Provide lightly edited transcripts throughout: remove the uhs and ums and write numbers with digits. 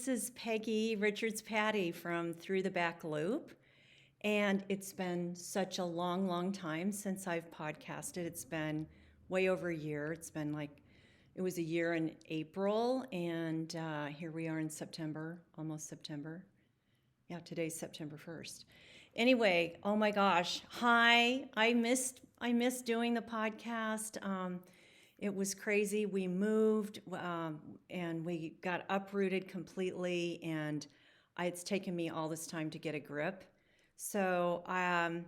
this is Peggy Richards-Patty from Through the Back Loop. And it's been such a long, long time since I've podcasted. It's been way over a year. It was a year in April, and here we are in September, almost September. Yeah, today's September 1st. Anyway, oh my gosh, hi. I missed doing the podcast. It was crazy. We moved and we got uprooted completely, and it's taken me all this time to get a grip. So I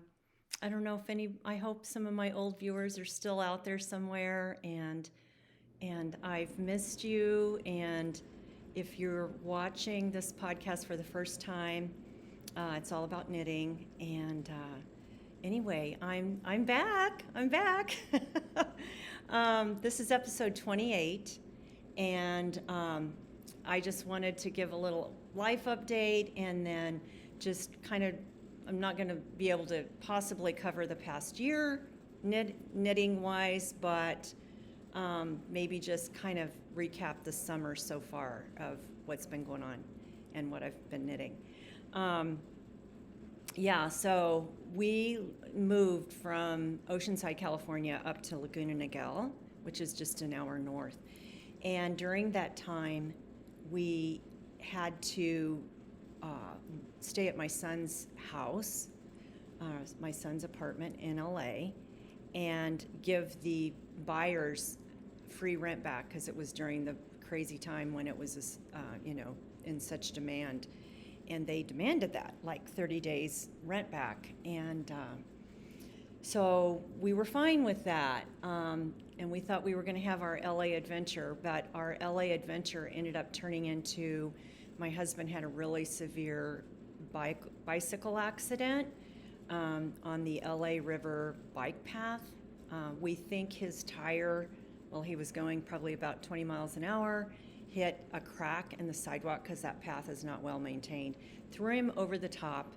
don't know I hope some of my old viewers are still out there somewhere, and I've missed you. And if you're watching this podcast for the first time, it's all about knitting. And anyway, I'm back. This is episode 28, and I just wanted to give a little life update, and then just I'm not going to be able to possibly cover the past year knitting wise, but maybe just kind of recap the summer so far of what's been going on and what I've been knitting. So we moved from Oceanside, California up to Laguna Niguel, which is just an hour north. And during that time, we had to stay at my son's house, my son's apartment in LA, and give the buyers free rent back, because it was during the crazy time when it was in such demand. And they demanded that, like 30 days rent back. And so we were fine with that. And we thought we were going to have our LA adventure, but our LA adventure ended up turning into, my husband had a really severe bicycle accident on the LA River bike path. We think his tire, he was going probably about 20 miles an hour, hit a crack in the sidewalk, because that path is not well maintained, threw him over the top,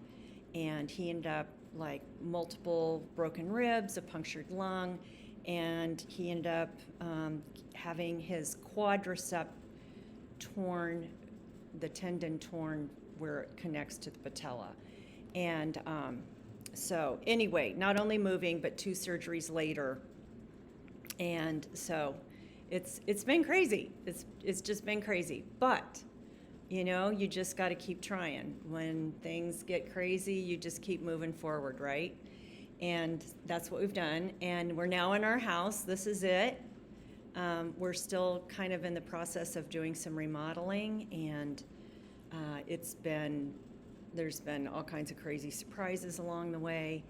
and he ended up like multiple broken ribs, a punctured lung, and he ended up having his quadricep torn, the tendon torn where it connects to the patella. And so anyway, not only moving, but 2 surgeries later. And so it's been crazy. It's just been crazy. But, you just got to keep trying. When things get crazy, you just keep moving forward, right? And that's what we've done. And we're now in our house. This is it. We're still kind of in the process of doing some remodeling, and there's been all kinds of crazy surprises along the way,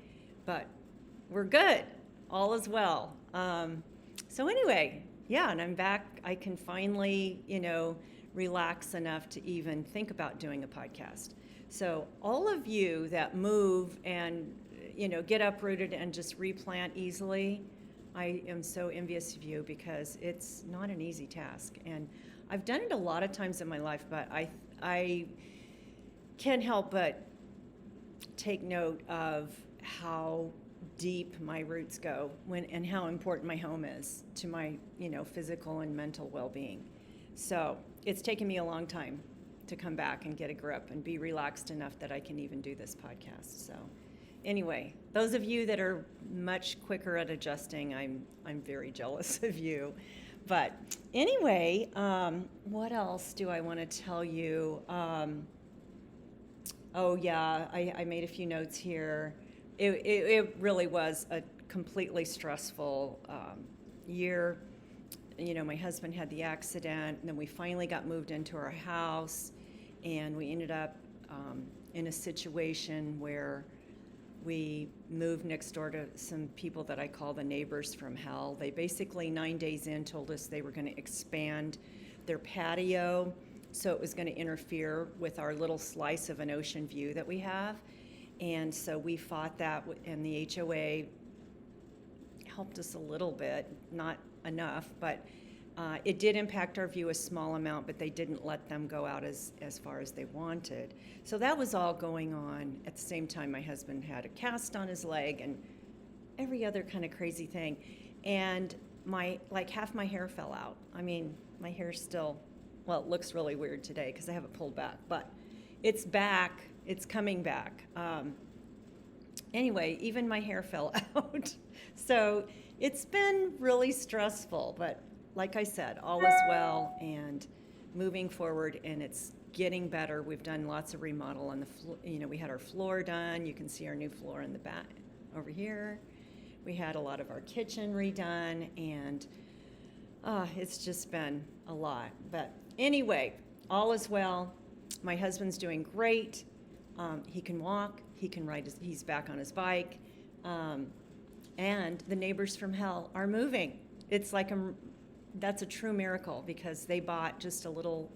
but we're good. All is well. So anyway, and I'm back. I can finally, relax enough to even think about doing a podcast. So all of you that move and, get uprooted and just replant easily, I am so envious of you, because it's not an easy task. And I've done it a lot of times in my life, but I can't help but take note of how deep my roots go and how important my home is to my, physical and mental well-being. So it's taken me a long time to come back and get a grip and be relaxed enough that I can even do this podcast. So anyway, those of you that are much quicker at adjusting, I'm very jealous of you. But anyway, what else do I want to tell you? I made a few notes here. It really was a completely stressful year. My husband had the accident, and then we finally got moved into our house, and we ended up in a situation where we moved next door to some people that I call the neighbors from hell. They basically 9 days in told us they were going to expand their patio, so it was going to interfere with our little slice of an ocean view that we have. And so we fought that, and the HOA helped us a little bit, not enough, but it did impact our view a small amount, but they didn't let them go out as far as they wanted. So that was all going on. At the same time, my husband had a cast on his leg and every other kind of crazy thing. And half my hair fell out. I mean, my hair's still well, it looks really weird today because I have it pulled back, but it's back. It's coming back. Anyway, even my hair fell out. So it's been really stressful, but like I said, all is well and moving forward, and it's getting better. We've done lots of remodel on the floor. We had our floor done. You can see our new floor in the back over here. We had a lot of our kitchen redone, and it's just been a lot. But anyway, all is well. My husband's doing great. He can walk. He can ride. He's back on his bike. And the neighbors from hell are moving. It's like that's a true miracle, because they bought just a little,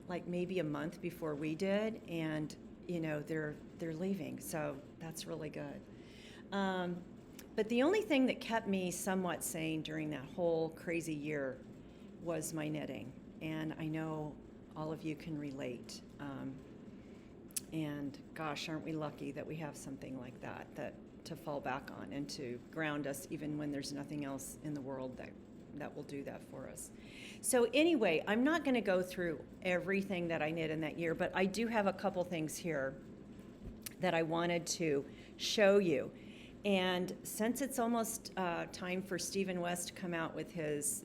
like maybe a month before we did, and they're leaving. So that's really good. But the only thing that kept me somewhat sane during that whole crazy year was my knitting, and I know all of you can relate. And gosh, aren't we lucky that we have something like that to fall back on and to ground us even when there's nothing else in the world that will do that for us. So anyway, I'm not going to go through everything that I knit in that year, but I do have a couple things here that I wanted to show you. And since it's almost time for Stephen West to come out with his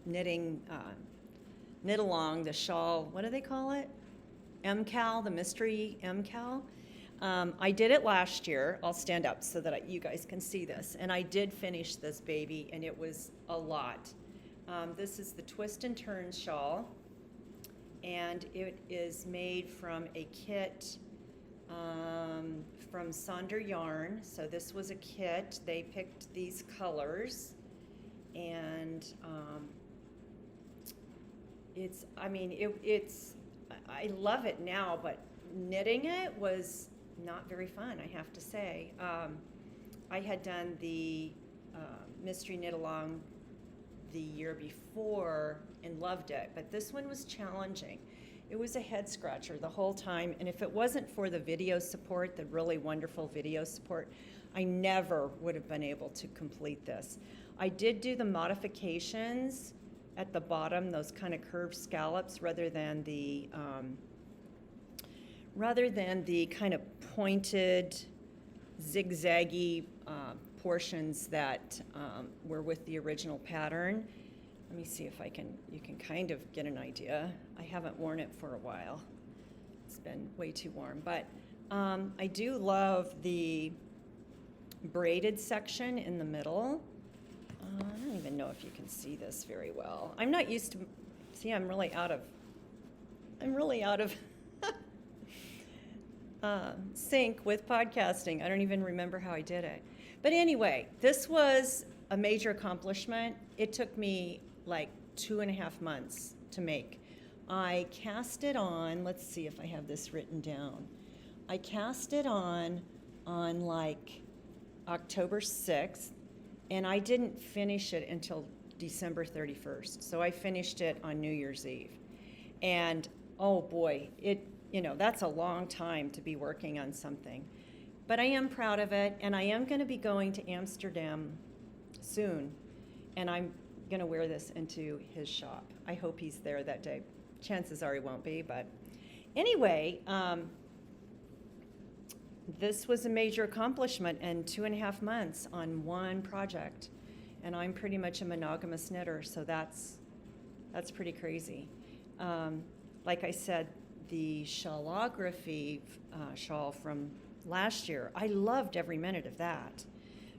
knitting knit along, the shawl, what do they call it? MCAL, the mystery MCAL. I did it last year. I'll stand up so that you guys can see this. And I did finish this baby, and it was a lot. This is the Twist and Turn shawl, and it is made from a kit from Sonder Yarn. So this was a kit. They picked these colors, and I love it now, but knitting it was not very fun, I have to say. I had done the mystery knit along the year before and loved it, but this one was challenging. It was a head scratcher the whole time, and if it wasn't for the video support, the really wonderful video support, I never would have been able to complete this. I did do the modifications at the bottom, those kind of curved scallops, rather than the kind of pointed, zigzaggy portions that were with the original pattern. Let me see if you can kind of get an idea. I haven't worn it for a while. It's been way too warm, but I do love the braided section in the middle. I don't even know if you can see this very well. I'm not used to, see, I'm really out of sync with podcasting. I don't even remember how I did it. But anyway, this was a major accomplishment. It took me like 2.5 months to make. I cast it on, let's see if I have this written down. I cast it on like October 6th, and I didn't finish it until December 31st. So I finished it on New Year's Eve. And oh boy, that's a long time to be working on something. But I am proud of it, and I am going to be going to Amsterdam soon, and I'm going to wear this into his shop. I hope he's there that day. Chances are he won't be, but anyway, this was a major accomplishment in 2.5 months on one project, and I'm pretty much a monogamous knitter, so that's pretty crazy. Like I said, the shawlography shawl from last year, I loved every minute of that,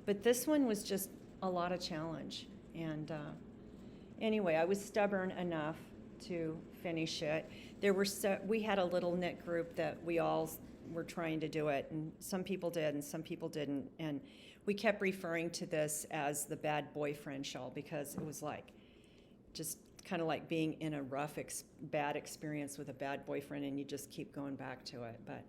but this one was just a lot of challenge. And anyway, I was stubborn enough to finish it. We had a little knit group that we all were trying to do it, and some people did and some people didn't, and we kept referring to this as the bad boyfriend shawl, because it was like just kind of like being in a rough, bad experience with a bad boyfriend, and you just keep going back to it. But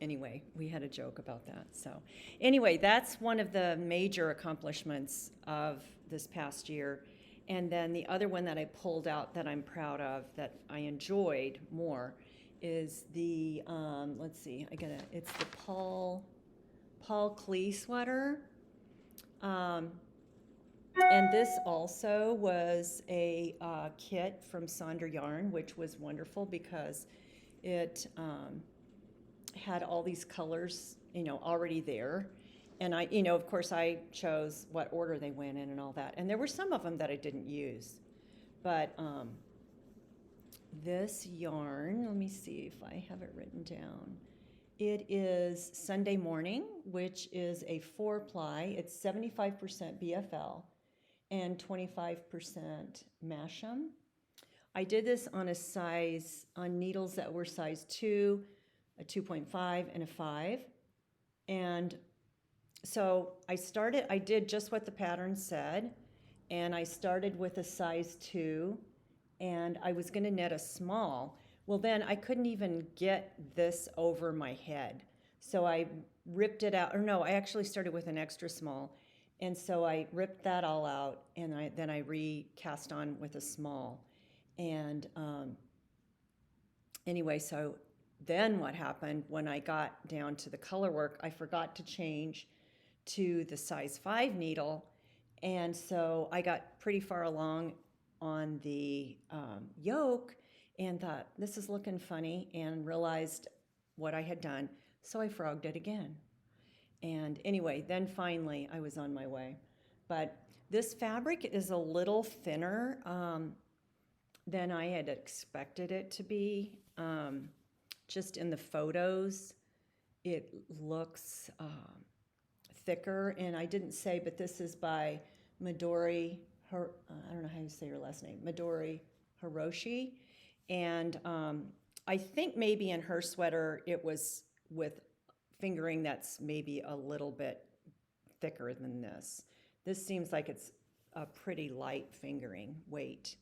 anyway, we had a joke about that. So anyway, that's one of the major accomplishments of this past year. And then the other one that I pulled out that I'm proud of, that I enjoyed more, is the, it's the Paul CLE sweater. And this also was a kit from Sonder Yarn, which was wonderful because it had all these colors, already there. And of course, I chose what order they went in and all that. And there were some of them that I didn't use. But this yarn, let me see if I have it written down. It is Sunday Morning, which is a 4-ply. It's 75% BFL and 25% Masham. I did this on needles that were size 2, a 2.5, and a 5. And so I did just what the pattern said, and I started with a size 2, and I was going to knit a small. Well, then I couldn't even get this over my head. So I ripped it out, or no, I actually started with an extra small. And so I ripped that all out, and then I recast on with a small. And anyway, so then what happened when I got down to the color work, I forgot to change to the size 5 needle. And so I got pretty far along on the yoke and thought, this is looking funny, and realized what I had done. So I frogged it again. And anyway, then finally I was on my way. But this fabric is a little thinner than I had expected it to be. Just in the photos, it looks thicker. And I didn't say, but this is by Midori, I don't know how you say her last name, Midori Hiroshi. And I think maybe in her sweater it was with fingering that's maybe a little bit thicker than this. This seems like it's a pretty light fingering weight.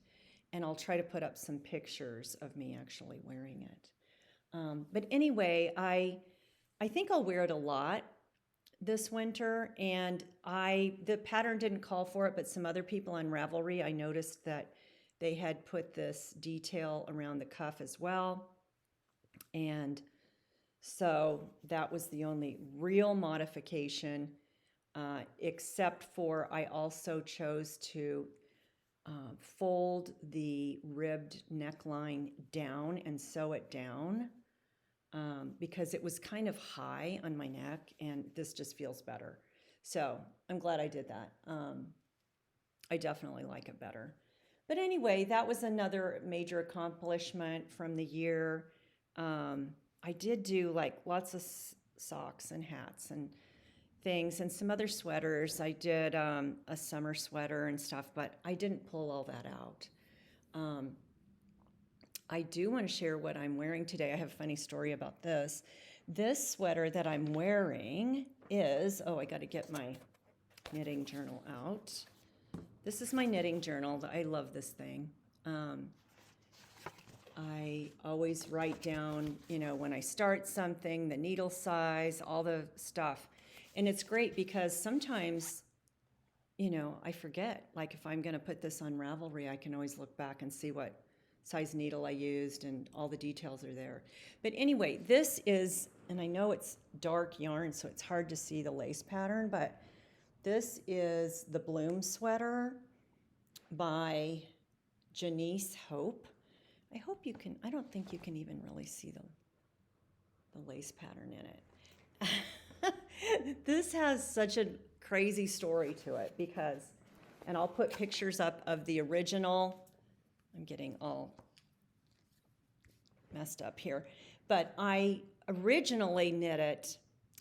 And I'll try to put up some pictures of me actually wearing it. But anyway, I think I'll wear it a lot this winter, and the pattern didn't call for it, but some other people on Ravelry, I noticed that they had put this detail around the cuff as well. And so that was the only real modification, except for I also chose to fold the ribbed neckline down and sew it down because it was kind of high on my neck, and this just feels better. So I'm glad I did that. I definitely like it better. But anyway, that was another major accomplishment from the year. I did do like lots of socks and hats and things and some other sweaters. I did a summer sweater and stuff, but I didn't pull all that out. I do want to share what I'm wearing today. I have a funny story about this. This sweater that I'm wearing is, I got to get my knitting journal out. This is my knitting journal. I love this thing. I always write down, when I start something, the needle size, all the stuff. And it's great because sometimes, I forget. Like if I'm going to put this on Ravelry, I can always look back and see what size needle I used, and all the details are there. But anyway, this is, and I know it's dark yarn, so it's hard to see the lace pattern, but this is the Bloom sweater by Janice Hope. I hope you can, I don't think you can even really see the lace pattern in it. This has such a crazy story to it because, and I'll put pictures up of the original. I'm getting all messed up here. But I originally knit it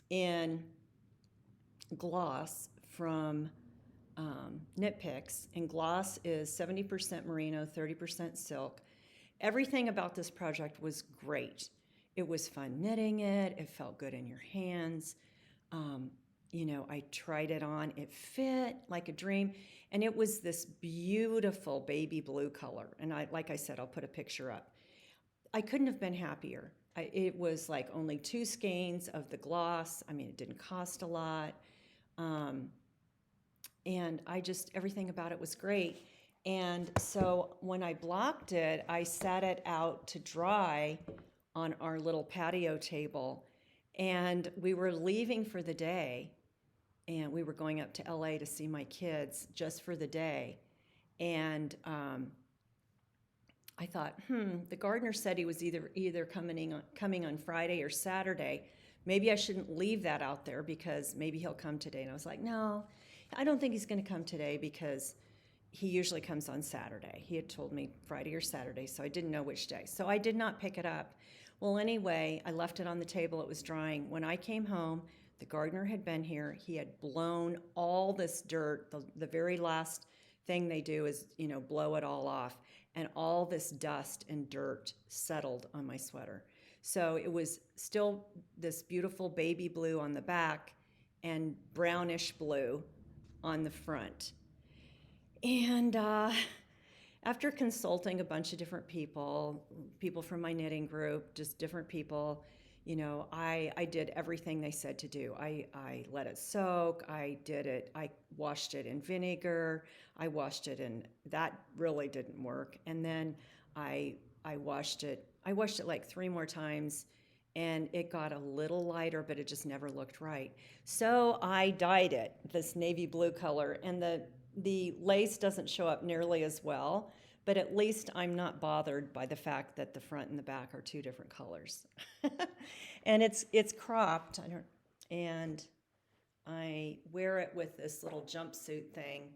in gloss from Knit Picks, and gloss is 70% merino, 30% silk. Everything about this project was great. It was fun knitting it. It felt good in your hands. I tried it on. It fit like a dream. And it was this beautiful baby blue color. And like I said, I'll put a picture up. I couldn't have been happier. It was like only 2 skeins of the gloss. I mean, it didn't cost a lot. And everything about it was great. And so when I blocked it, I sat it out to dry on our little patio table. And we were leaving for the day. and we were going up to LA to see my kids just for the day. And I thought, the gardener said he was either coming on Friday or Saturday. Maybe I shouldn't leave that out there because maybe he'll come today. And I was like, no, I don't think he's going to come today because he usually comes on Saturday. He had told me Friday or Saturday, so I didn't know which day. So I did not pick it up. Well, anyway, I left it on the table. It was drying. When I came home, the gardener had been here. He had blown all this dirt. The very last thing they do is, blow it all off. And all this dust and dirt settled on my sweater. So it was still this beautiful baby blue on the back and brownish blue on the front. And after consulting a bunch of different people from my knitting group, just different people, I did everything they said to do. I let it soak. I washed it in vinegar. I washed it, and that really didn't work. And then I washed it like 3 more times, and it got a little lighter, but it just never looked right. So I dyed it this navy blue color, and the lace doesn't show up nearly as well, but at least I'm not bothered by the fact that the front and the back are 2 different colors. And it's cropped, and I wear it with this little jumpsuit thing,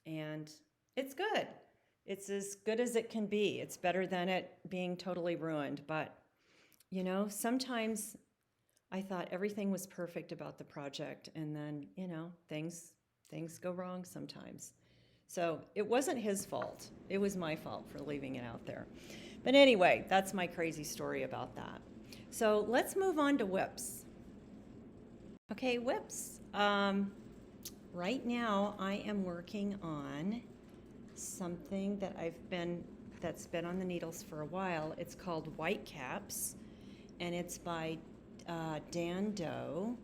and it's good. It's as good as it can be. It's better than it being totally ruined, but sometimes I thought everything was perfect about the project, and then, things go wrong sometimes. So it wasn't his fault. It was my fault for leaving it out there. But anyway, that's my crazy story about that. So let's move on to whips. Okay, whips. Right now I am working on something that's been on the needles for a while. It's called White Caps, and it's by Dan Doe.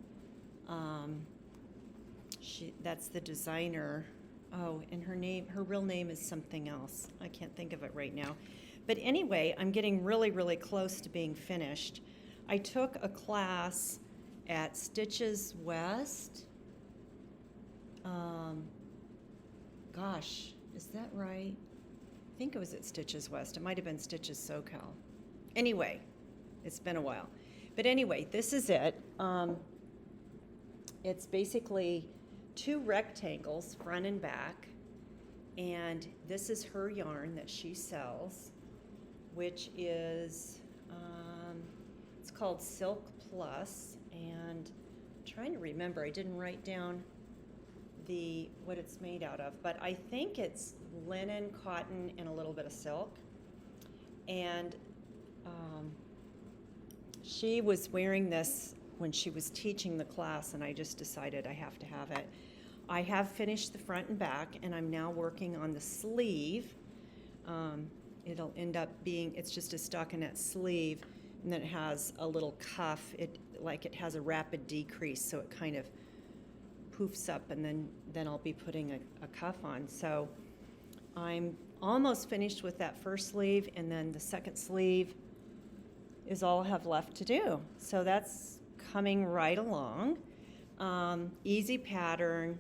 That's the designer. Oh, and her real name is something else. I can't think of it right now. But anyway, I'm getting really, really close to being finished. I took a class at Stitches West. Gosh, is that right? I think it was at Stitches West. It might have been Stitches SoCal. Anyway, it's been a while. But anyway, this is it. It's basically 2 rectangles, front and back, and this is her yarn that she sells, which is, it's called Silk Plus, and I'm trying to remember, I didn't write down what it's made out of, but I think it's linen, cotton, and a little bit of silk. And she was wearing this when she was teaching the class, and I just decided I have to have it. I have finished the front and back, and I'm now working on the sleeve. It'll end up being, it's just a stockinette sleeve, and then it has a little cuff. It has a rapid decrease, so it kind of poofs up, and then I'll be putting a cuff on. So I'm almost finished with that first sleeve, and then the second sleeve is all I have left to do. So that's coming right along. Easy pattern,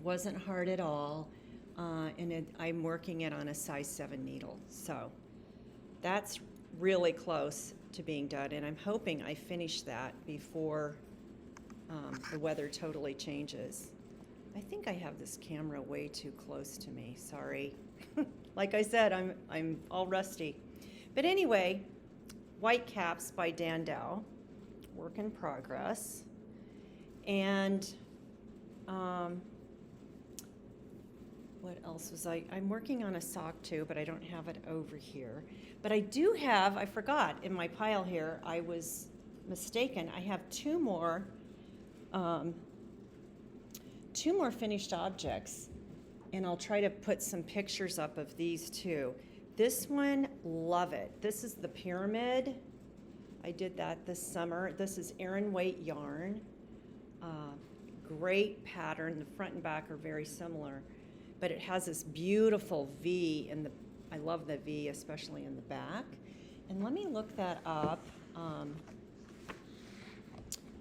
wasn't hard at all, and I'm working it on a size 7 needle. So that's really close to being done, and I'm hoping I finish that before the weather totally changes. I think I have this camera way too close to me, sorry. Like I said, I'm all rusty. But anyway, White Caps by Dan Doe, work in progress. And what else was I'm working on a sock too, but I don't have it over here. But I do have, I forgot, in my pile here, I was mistaken. I have two more finished objects, and I'll try to put some pictures up of these too. This one, love it. This is the pyramid. I did that this summer. This is Aran Weight yarn. Great pattern. The front and back are very similar, but it has this beautiful V in the, I love the V, especially in the back. And let me look that up.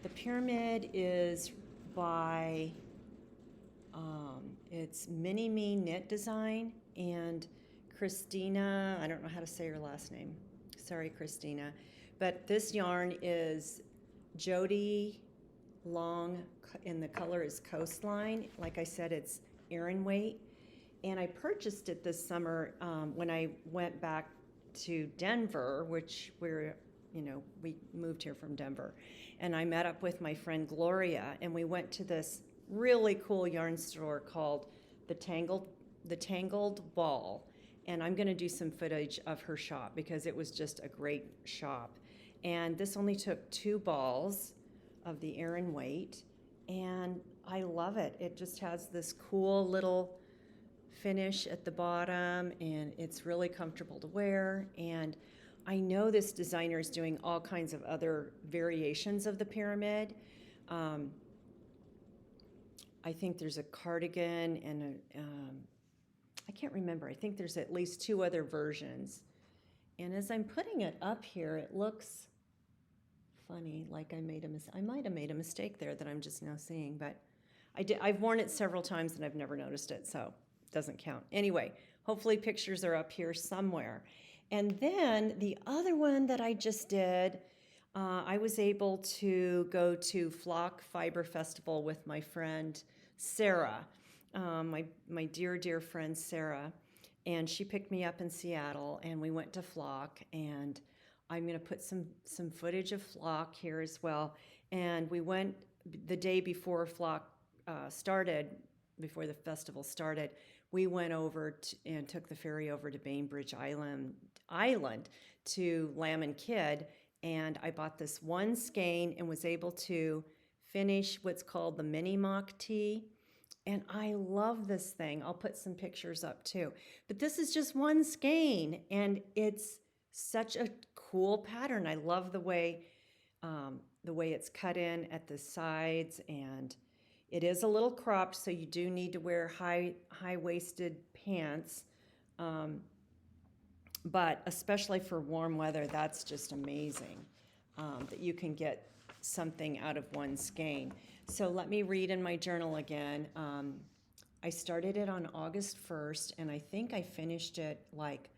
The pyramid is by, it's Mini Me Knit Design, and Christina, I don't know how to say her last name. Sorry, Christina. But this yarn is Jody Long, and the color is Coastline. Like I said, it's Aran weight. And I purchased it this summer when I went back to Denver, which we moved here from Denver. And I met up with my friend Gloria, and we went to this really cool yarn store called the Tangled Ball. And I'm going to do some footage of her shop because it was just a great shop. And this only took 2 balls of the Aran weight, and I love it. It just has this cool little finish at the bottom, and it's really comfortable to wear. And I know this designer is doing all kinds of other variations of the pyramid. I think there's a cardigan and I can't remember. I think there's at least 2 other versions. And as I'm putting it up here, it looks funny, like I might have made a mistake there that I'm just now seeing, but I've worn it several times and I've never noticed it, so it doesn't count. Anyway, hopefully pictures are up here somewhere. And then the other one that I just did, I was able to go to Flock Fiber Festival with my friend Sarah, my dear friend Sarah, and she picked me up in Seattle, and we went to Flock, and I'm going to put some footage of Flock here as well. And we went the day before Flock started, before the festival started, we went over and took the ferry over to Bainbridge Island to Lamb and Kid, and I bought this one skein and was able to finish what's called the mini mock tee. And I love this thing. I'll put some pictures up too. But this is just one skein, and it's such a cool pattern. I love the way it's cut in at the sides, and it is a little cropped, so you do need to wear high-waisted pants. But especially for warm weather, that's just amazing that you can get something out of one skein. So let me read in my journal again. I started it on August 1st, and I think I finished it like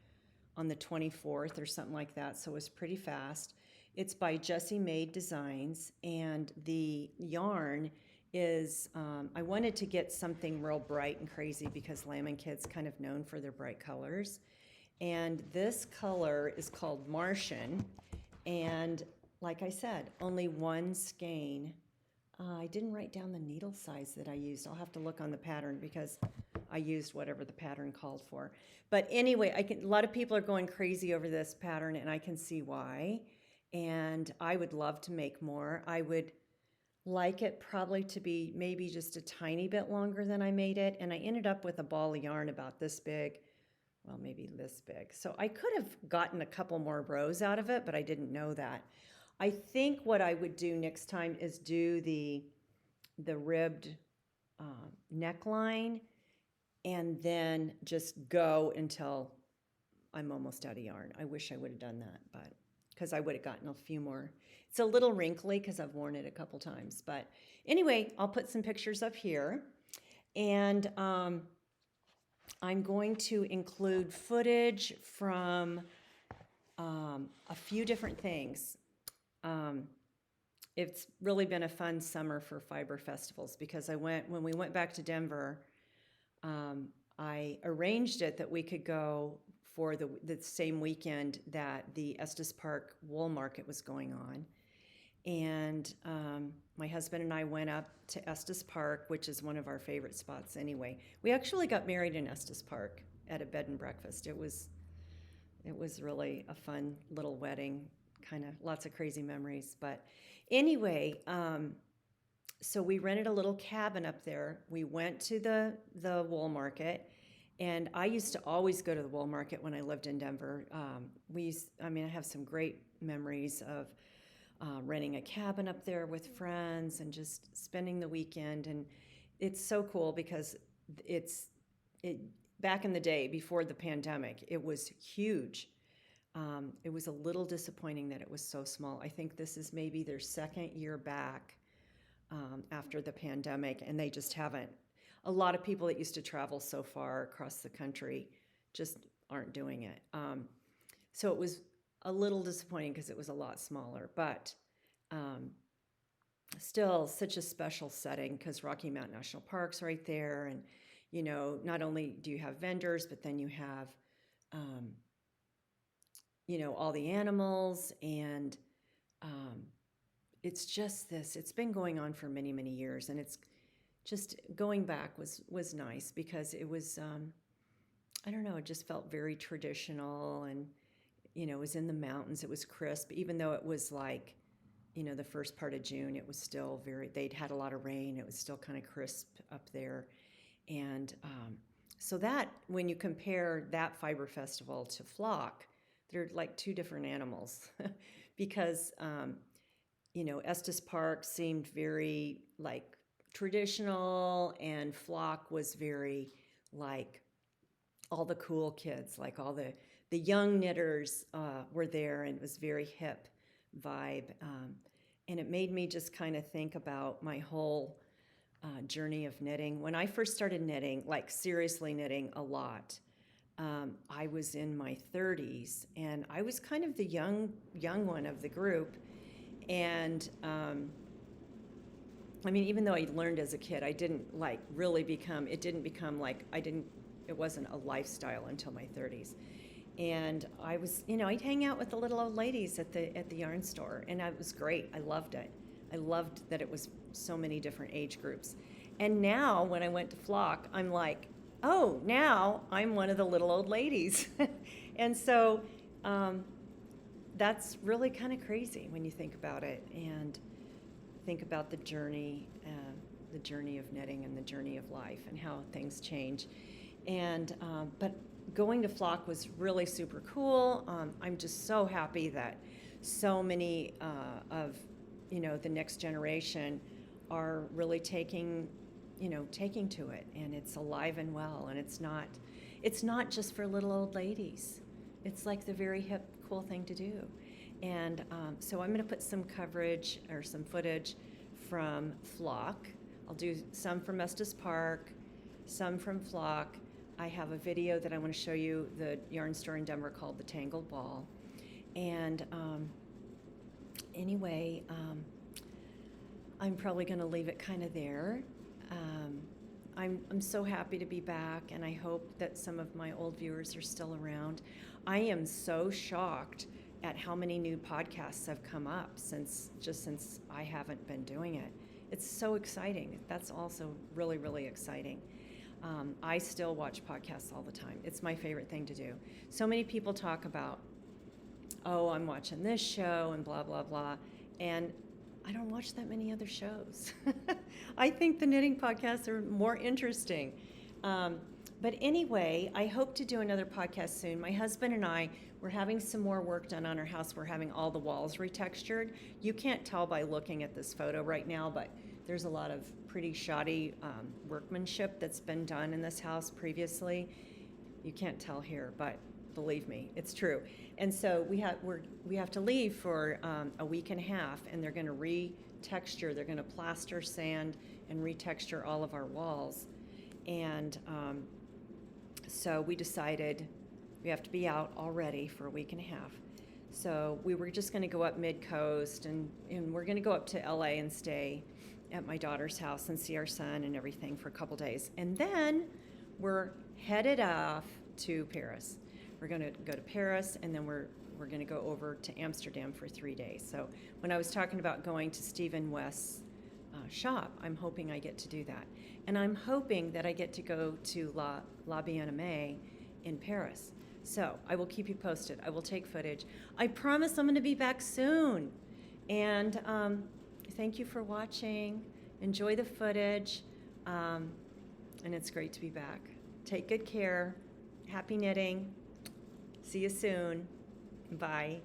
on the 24th or something like that, so it was pretty fast. It's by Jessie Made Designs, and the yarn is, I wanted to get something real bright and crazy because Lamb and Kid's kind of known for their bright colors. And this color is called Martian, and like I said, only one skein. I didn't write down the needle size that I used. I'll have to look on the pattern because I used whatever the pattern called for. But anyway, a lot of people are going crazy over this pattern, and I can see why. And I would love to make more. I would like it probably to be maybe just a tiny bit longer than I made it. And I ended up with a ball of yarn about this big, well, maybe this big. So I could have gotten a couple more rows out of it, but I didn't know that. I think what I would do next time is do the ribbed neckline and then just go until I'm almost out of yarn. I wish I would have done that, but because I would have gotten a few more. It's a little wrinkly because I've worn it a couple times. But anyway, I'll put some pictures up here. And I'm going to include footage from a few different things. It's really been a fun summer for fiber festivals because when we went back to Denver, I arranged it that we could go for the same weekend that the Estes Park Wool Market was going on. And my husband and I went up to Estes Park, which is one of our favorite spots anyway. We actually got married in Estes Park at a bed and breakfast. It was really a fun little wedding, kind of lots of crazy memories. But anyway, so we rented a little cabin up there. We went to the wool market, and I used to always go to the wool market when I lived in Denver. I have some great memories of renting a cabin up there with friends and just spending the weekend. And it's so cool because back in the day before the pandemic, it was huge. It was a little disappointing that it was so small. I think this is maybe their second year back after the pandemic, and they just haven't. A lot of people that used to travel so far across the country just aren't doing it. So it was a little disappointing because it was a lot smaller, but still such a special setting because Rocky Mountain National Park's right there. And, not only do you have vendors, but then you have, all the animals. And it's just it's been going on for many, many years. And it's just going back was nice because it was, I don't know, it just felt very traditional. And, it was in the mountains. It was crisp, even though it was like, the first part of June, it was still they'd had a lot of rain. It was still kind of crisp up there. And so that, when you compare that fiber festival to Flock, they're like two different animals because, Estes Park seemed very like traditional, and Flock was very like all the cool kids, like all the young knitters were there, and it was very hip vibe. And it made me just kind of think about my whole journey of knitting. When I first started knitting, like seriously knitting a lot, I was in my 30s, and I was kind of the young one of the group. And even though I learned as a kid, I didn't like really become, it didn't become like, it wasn't a lifestyle until my 30s. And I was, I'd hang out with the little old ladies at the yarn store, and it was great. I loved it. I loved that it was so many different age groups. And now when I went to Flock, I'm like, oh, now I'm one of the little old ladies. And so that's really kind of crazy when you think about it and think about the journey of knitting and the journey of life and how things change. And but going to Flock was really super cool. I'm just so happy that so many of the next generation are really taking to it, and it's alive and well, and it's not just for little old ladies. It's like the very hip, cool thing to do. And so I'm going to put some coverage or some footage from Flock. I'll do some from Estes Park, some from Flock. I have a video that I want to show you, the yarn store in Denver called The Tangled Ball. And anyway, I'm probably going to leave it kind of there. I'm so happy to be back, and I hope that some of my old viewers are still around. I am so shocked at how many new podcasts have come up since I haven't been doing it. It's so exciting. That's also really, really exciting. I still watch podcasts all the time. It's my favorite thing to do. So many people talk about, oh, I'm watching this show and blah, blah, blah. And I don't watch that many other shows. I think the knitting podcasts are more interesting. But anyway, I hope to do another podcast soon. My husband and I, we're having some more work done on our house. We're having all the walls retextured. You can't tell by looking at this photo right now, but there's a lot of pretty shoddy workmanship that's been done in this house previously. You can't tell here, but believe me, it's true. And so we have to leave for a week and a half, and they're going to retexture. They're going to plaster, sand, and retexture all of our walls. And so we decided we have to be out already for a week and a half. So we were just going to go up mid-coast, and we're going to go up to LA and stay at my daughter's house and see our son and everything for a couple days. And then we're headed off to Paris. We're going to go to Paris, and then we're going to go over to Amsterdam for 3 days. So when I was talking about going to Stephen West's shop, I'm hoping I get to do that. And I'm hoping that I get to go to La Bien-Aimée in Paris. So I will keep you posted. I will take footage. I promise I'm going to be back soon. And thank you for watching. Enjoy the footage. And it's great to be back. Take good care. Happy knitting. See you soon. Bye.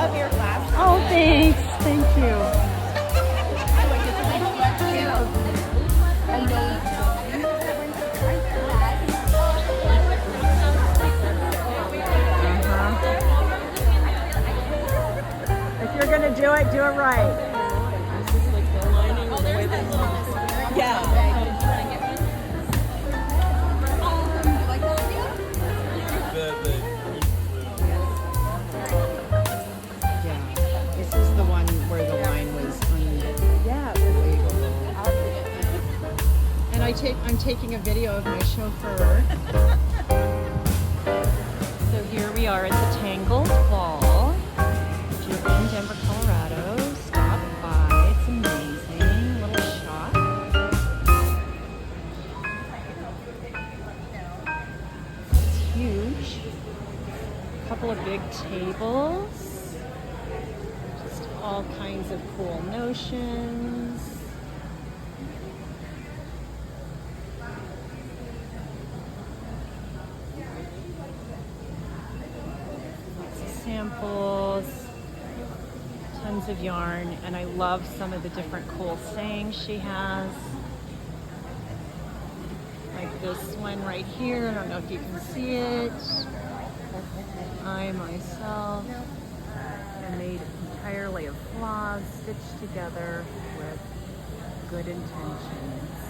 love your class. Oh, thanks. Thank you. If you're gonna do it right. This is the one where the line was unbelievable. And I'm taking a video of my chauffeur. So here we are at the Tangled Ball. If you're in Denver, Colorado, stop by. It's amazing. Little shop. It's huge. A couple of big tables. Just all kinds of cool notions. Samples, tons of yarn, and I love some of the different cool sayings she has. Like this one right here, I don't know if you can see it. I myself am made entirely of flaws stitched together with good intentions.